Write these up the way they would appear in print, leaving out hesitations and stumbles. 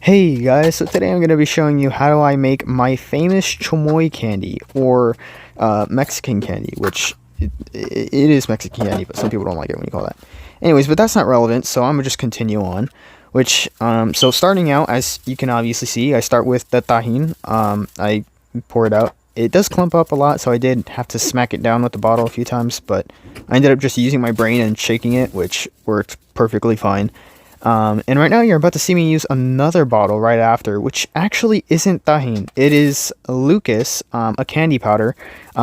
Hey guys, so today I'm going to be showing you how do I make my famous Chamoy candy, or Mexican candy, which it is Mexican candy, but some people don't like it when you call that. Anyways, but that's not relevant, so I'm going to just continue on, so starting out, as you can obviously see, I start with the tahin. I pour it out. It does clump up a lot, so I did have to smack it down with the bottle a few times, but I ended up just using my brain and shaking it, which worked perfectly fine. And right now you're about to see me use another bottle right after, which actually isn't tahin. It is Lucas, a candy powder,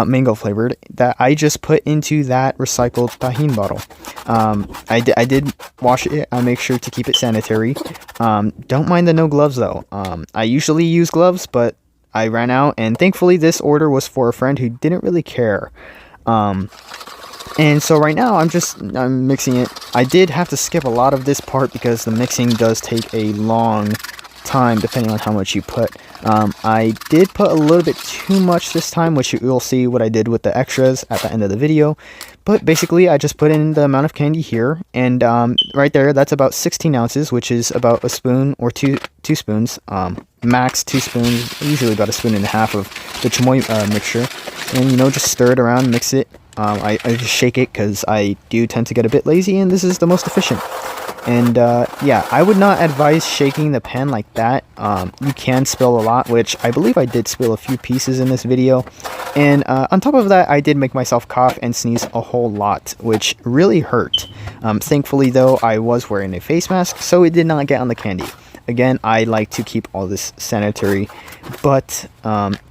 mango flavored, that I just put into that recycled tahin bottle. I did wash it. I make sure to keep it sanitary. Don't mind the no gloves though. I usually use gloves, but I ran out, and thankfully this order was for a friend who didn't really care. And so right now I'm mixing it. I did have to skip a lot of this part because the mixing does take a long time depending on how much you put. I did put a little bit too much this time, which you'll see what I did with the extras at the end of the video. But basically I just put in the amount of candy here, and right there, that's about 16 ounces, which is about a spoon or two spoons, max 2 spoons, usually about a spoon and a half of the chamoy mixture. And just stir it around, mix it. I just shake it because I do tend to get a bit lazy, and this is the most efficient. And yeah, I would not advise shaking the pan like that. You can spill a lot, which I believe I did spill a few pieces in this video. And on top of that, I did make myself cough and sneeze a whole lot, which really hurt. Thankfully though, I was wearing a face mask, so it did not get on the candy. Again, I like to keep all this sanitary, but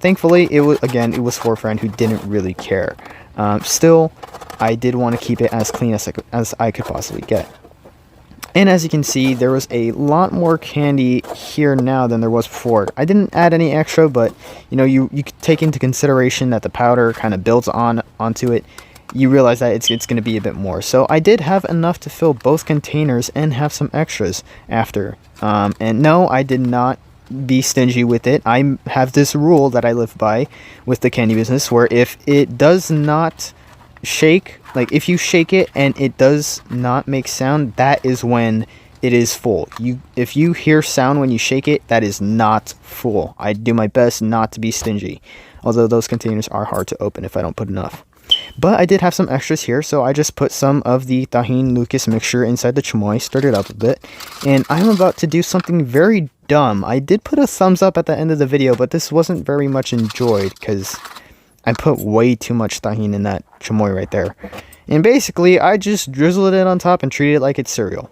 thankfully it was for a friend who didn't really care. Still, I did want to keep it as clean as I could possibly get. And as you can see, there was a lot more candy here now than there was before. I didn't add any extra, but you could take into consideration that the powder kind of builds onto it. You realize that it's going to be a bit more. So I did have enough to fill both containers and have some extras after. And no, I did not be stingy with it. I have this rule that I live by with the candy business, where if it does not shake, like if you shake it and it does not make sound, that is when it is full. If you hear sound when you shake it, that is not full. I do my best not to be stingy, although those containers are hard to open if I don't put enough. But I did have some extras here, so I just put some of the tahin Lucas mixture inside the chamoy, stirred it up a bit, and I'm about to do something very dumb. I did put a thumbs up at the end of the video, but this wasn't very much enjoyed because I put way too much tahin in that chamoy right there. And basically, I just drizzled it on top and treated it like it's cereal.